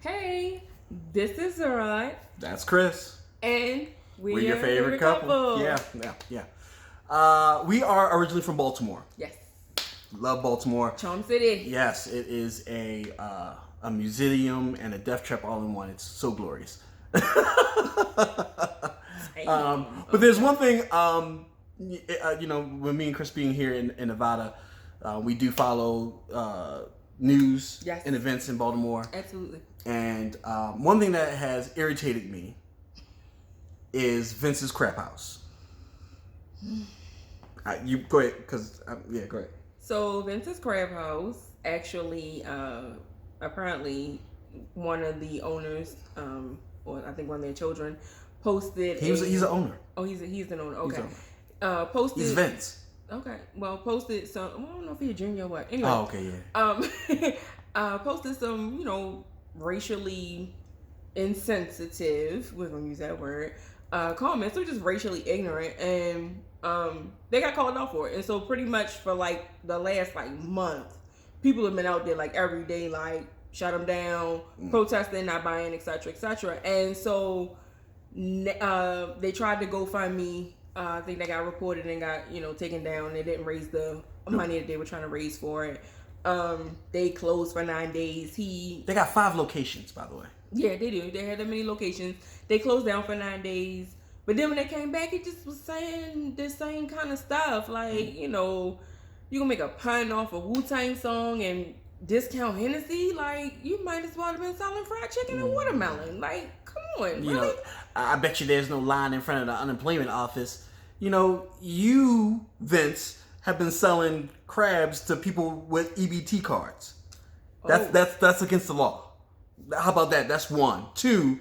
Hey, this is Rod. That's Chris. And we're your favorite couple. Yeah. We are originally from Baltimore. Yes. Love Baltimore. Charm City. Yes, it is a museum and a death trap all in one. It's so glorious. But there's one thing, when me and Chris being here in Nevada, we do follow news and events in Baltimore. Absolutely. And one thing that has irritated me is Vince's Crabhouse. You go ahead, because go ahead. So Vince's Crabhouse actually, apparently, one of the owners, or I think one of their children, posted. He's an owner. Oh, he's an owner. Okay. Posted. He's Vince. Okay. Well, posted some. I don't know if he's a junior or what. Anyway. Oh, okay, yeah. Posted some, racially insensitive. We're gonna use that word. Comments. They're just racially ignorant, and they got called out for it. And so pretty much for like the last month, people have been out there every day, shut them down, protesting, not buying, etc., etc. And so they tried to GoFundMe. I think they got reported and got taken down. They didn't raise the money that they were trying to raise for it. They closed for 9 days. They got 5 locations, by the way. Yeah, they do. They had that many locations. They closed down for 9 days. But then when they came back, it just was saying the same kind of stuff. You gonna make a pun off a Wu-Tang song and discount Hennessy? You might as well have been selling fried chicken and watermelon. Come on, really? I bet you there's no line in front of the unemployment office. You, Vince, have been selling crabs to people with EBT cards. That's against the law. How about that? That's one. 2,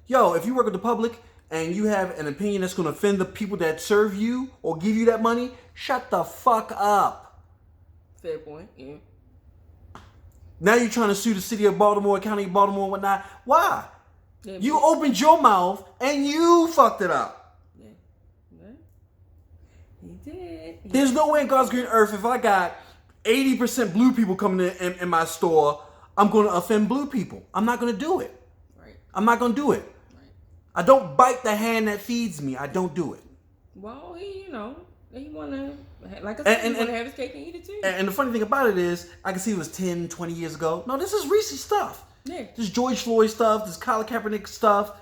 if you work with the public and you have an opinion that's going to offend the people that serve you or give you that money, shut the fuck up. Fair point, yeah. Now you're trying to sue the city of Baltimore, county of Baltimore, and whatnot. Why? Yeah, you opened your mouth and you fucked it up. Yeah. He did. There's no way in God's green earth if I got 80% blue people coming in my store, I'm going to offend blue people. I'm not going to do it. Right. I'm not going to do it. Right. I don't bite the hand that feeds me. I don't do it. Well, he want to, like I said, he want to have his cake and eat it too. And the funny thing about it is, I can see it was 10, 20 years ago. No, this is recent stuff. Yeah. This is George Floyd stuff. This Colin Kaepernick stuff.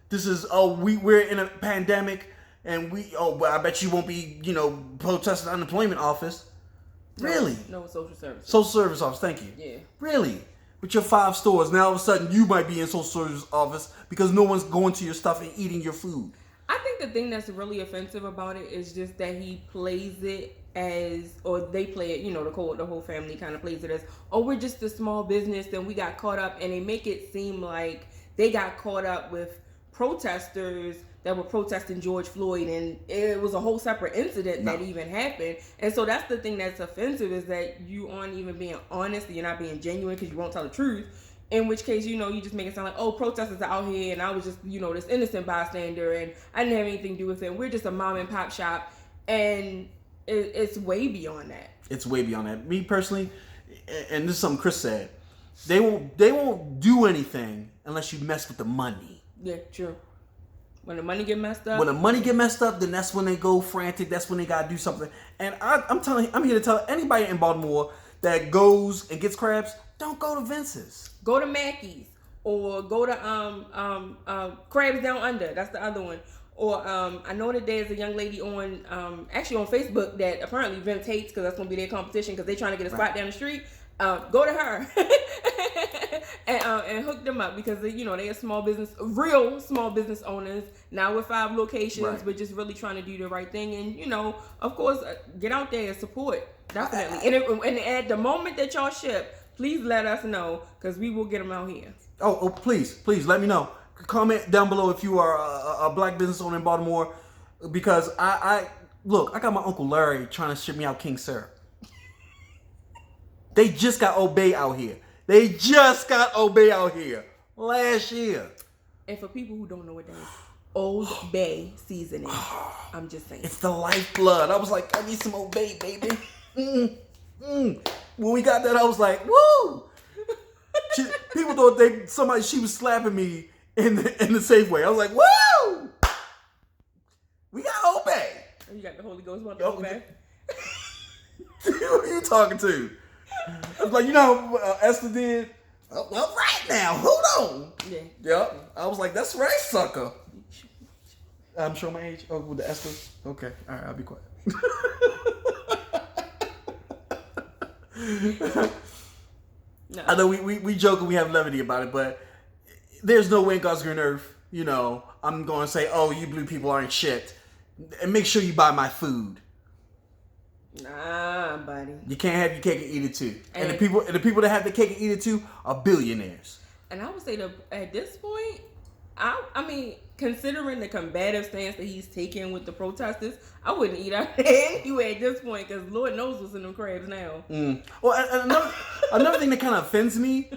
This is, we're in a pandemic and I bet you won't be, protesting the unemployment office. Really? No, social service. Social service office, thank you. Yeah. Really? With your 5 stores, now all of a sudden you might be in social service office because no one's going to your stuff and eating your food. I think the thing that's really offensive about it is just that he plays it as, or they play it, the whole family kind of plays it as, we're just a small business and we got caught up, and they make it seem like they got caught up with protesters that were protesting George Floyd, and it was a whole separate incident that even happened. And so that's the thing that's offensive, is that you aren't even being honest, and you're not being genuine because you won't tell the truth. In which case, you just make it sound like, protesters are out here and I was just, this innocent bystander and I didn't have anything to do with it. We're just a mom and pop shop, and it's way beyond that. It's way beyond that. Me personally, and this is something Chris said, they won't do anything unless you mess with the money. Yeah, true. When the money get messed up. When the money get messed up, then that's when they go frantic. That's when they gotta do something. And I'm here to tell anybody in Baltimore that goes and gets crabs, don't go to Vince's. Go to Mackey's, or go to Crabs Down Under. That's the other one. Or I know that there's a young lady on actually on Facebook that apparently Vince hates because that's gonna be their competition because they're trying to get a spot down the street. Go to her and hook them up because they are real small business owners now with 5 locations, but just really trying to do the right thing. And of course, get out there and support, definitely. And at the moment that y'all ship, please let us know because we will get them out here. Please let me know. Comment down below if you are a black business owner in Baltimore, because I got my Uncle Larry trying to ship me out King syrup. They just got Obey out here. Last year. And for people who don't know what that is, Old Bay seasoning. I'm just saying. It's the lifeblood. I was like, I need some Obey, baby. When we got that, I was like, woo! People thought she was slapping me in the Safeway. I was like, woo! We got obey. Oh, you got the Holy Ghost about to obey. Who are you talking to? I was like, you know, Esther did. Well, right now, hold on. Yeah. Yep. I was like, that's right, sucker. I'm showing my age. Oh, with the Esther. Okay. All right, I'll be quiet. No. I know we joke and we have levity about it, but there's no way in God's green earth, you know, I'm going to say, oh, you blue people aren't shit. And make sure you buy my food. Nah, buddy. You can't have your cake and eat it too. And the people that have the cake and eat it too are billionaires. And I would say that at this point, I mean, considering the combative stance that he's taking with the protesters, I wouldn't eat out there anyway at this point, because Lord knows what's in them crabs now. Well, and another thing that kind of offends me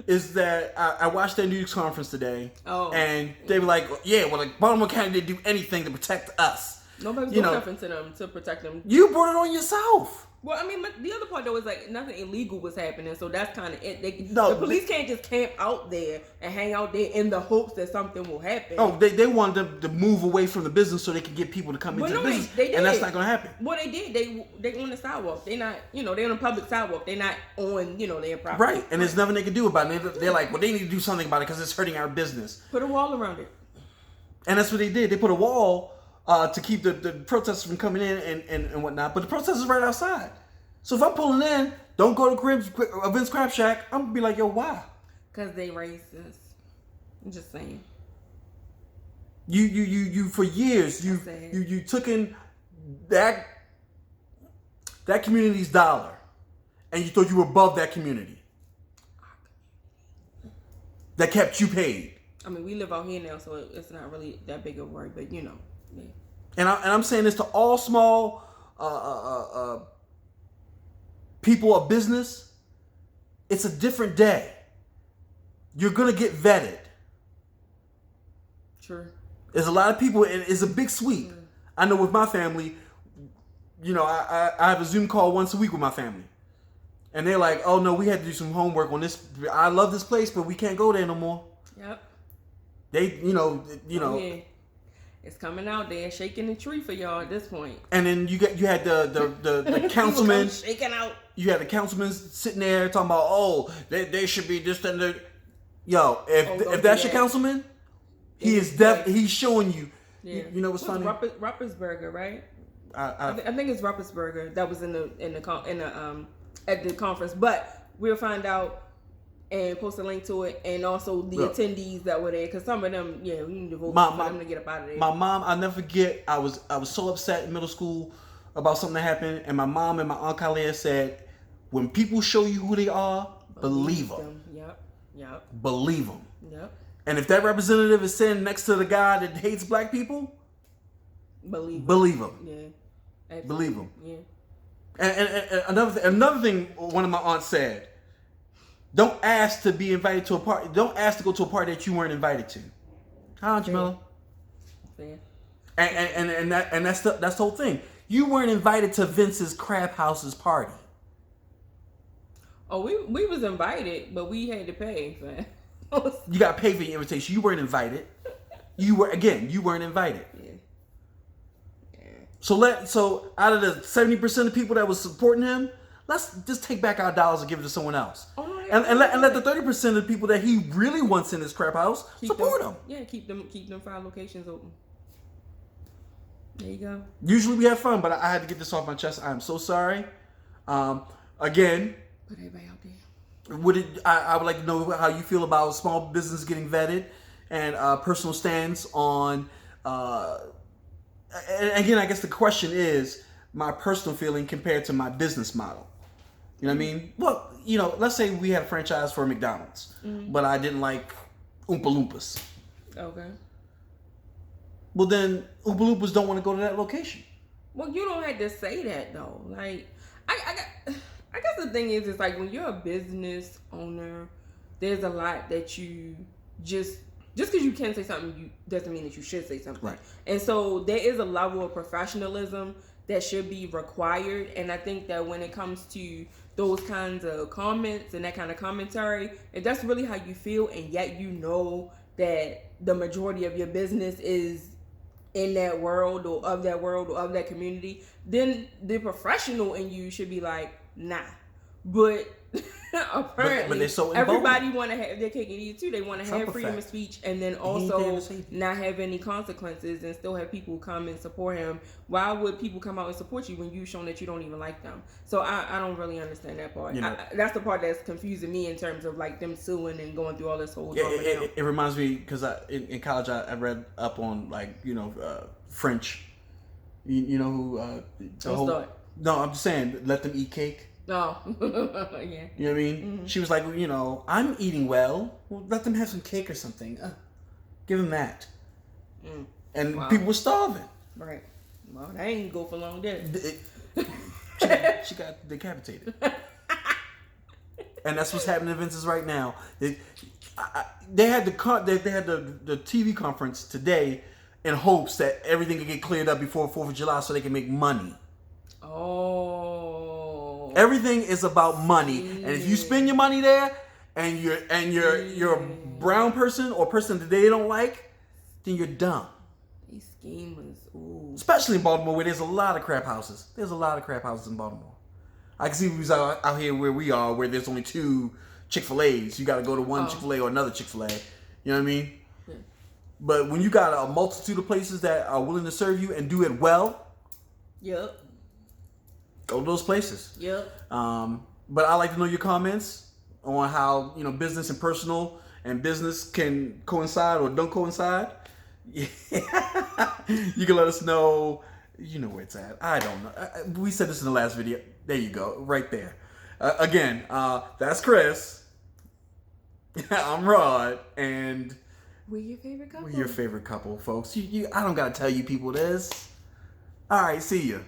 is that I watched their news conference today, and they were like, yeah, well, like Baltimore County didn't do anything to protect us. Nobody's doing nothing to them to protect them. You brought it on yourself. Well, I mean, the other part though is like nothing illegal was happening, so that's kind of it. No, the police can't just camp out there and hang out there in the hopes that something will happen. Oh, they wanted them to move away from the business so they could get people to come into the business, they did. And that's not going to happen. Well, they did. They on the sidewalk. They not, they're on a public sidewalk. They're not on, their property. Right, and there's nothing they can do about it. They're like, well, they need to do something about it because it's hurting our business. Put a wall around it. And that's what they did. They put a wall to keep the protesters from coming in and whatnot. But the protesters are right outside. So if I'm pulling in, don't go to Vince Crab Shack, I'm going to be like, yo, why? Because they racist. I'm just saying. You for years, you took in that community's dollar and you thought you were above that community. That kept you paid. I mean, we live out here now, so it's not really that big of a worry, but Yeah. And I'm saying this to all small people of business. It's a different day. You're gonna get vetted. Sure. There's a lot of people, and it's a big sweep. I know with my family, I have a Zoom call once a week with my family. And they're like, oh no, we had to do some homework on this. I love this place, but we can't go there no more. Yep. They, Yeah. It's coming out there, shaking the tree for y'all at this point. And then you had the councilman shaking out. You had the councilman sitting there talking about, oh, they should be this and that. Yo, if that's your councilman, he's showing you. Yeah. You know what's funny? Ruppersberger, right? I think it's Ruppersberger that was in the at the conference, but we'll find out and post a link to it, and also the attendees that were there, because some of them, we need to vote for them to get up out of there. My mom, I'll never forget, I was so upset in middle school about something that happened, and my mom and my Aunt Kalia said, when people show you who they are, believe them. Yep. Believe them. Yep. And if that representative is sitting next to the guy that hates black people, believe him. Yeah. Absolutely. Believe him. Yeah. And another thing one of my aunts said, don't ask to be invited to a party. Don't ask to go to a party that you weren't invited to. Huh, Jamila? Fair. And that's the whole thing. You weren't invited to Vince's Crabhouse's party. Oh, we was invited, but we had to pay for it. You got to pay for your invitation. You weren't invited. You weren't invited. Yeah. So out of the 70% of people that was supporting him, let's just take back our dollars and give it to someone else. Oh, no, and let the 30% of the people that he really wants in his crap house support him. Yeah, keep them 5 locations open. There you go. Usually we have fun, but I had to get this off my chest. I'm so sorry. Again, put everybody out there. I would like to know how you feel about small business getting vetted and personal stance on. And again, I guess the question is my personal feeling compared to my business model. You know what I mean? Well, let's say we had a franchise for McDonald's, but I didn't like Oompa Loompas. Okay. Well, then Oompa Loompas don't want to go to that location. Well, you don't have to say that though. Like, I guess the thing is like when you're a business owner, there's a lot that you just because you can say something, doesn't mean that you should say something. Right. And so there is a level of professionalism that should be required. And I think that when it comes to those kinds of comments and that kind of commentary, if that's really how you feel, and yet you know that the majority of your business is in that world or of that community, then the professional in you should be like, nah. But apparently, but they're so everybody want to have their cake and eat it too. They want to have freedom effect. of speech, and then also not have any consequences, and still have people come and support him. Why would people come out and support you when you've shown that you don't even like them? So I don't really understand that part. That's the part that's confusing me in terms of like them suing and going through all this whole drama. It reminds me because in college I read up on like French. You know who? No, I'm just saying, let them eat cake. Oh, yeah. You know what I mean? Mm-hmm. She was like, I'm eating well. Well, let them have some cake or something. Give them that. And people were starving. Right. Well, that ain't go for long, did it? She got decapitated. And that's what's happening to Vince's right now. They had the TV conference today in hopes that everything could get cleared up before 4th of July so they can make money. Oh. Everything is about money, and if you spend your money there, and you're a brown person or person that they don't like, then you're dumb. These schemers, ooh. Especially in Baltimore, where there's a lot of crap houses. There's a lot of crap houses in Baltimore. I can see who's out here where we are, where there's only 2 Chick-fil-A's. You got to go to one Chick-fil-A or another Chick-fil-A. You know what I mean? Yeah. But when you got a multitude of places that are willing to serve you and do it well, yep, go to those places. Yep. But I like to know your comments on how business and personal and business can coincide or don't coincide. Yeah. You can let us know. You know where it's at. I don't know. We said this in the last video. There you go, right there. Again, that's Chris. I'm Rod, and we're your favorite couple. We're your favorite couple, folks. I don't gotta tell you people this. All right, see ya.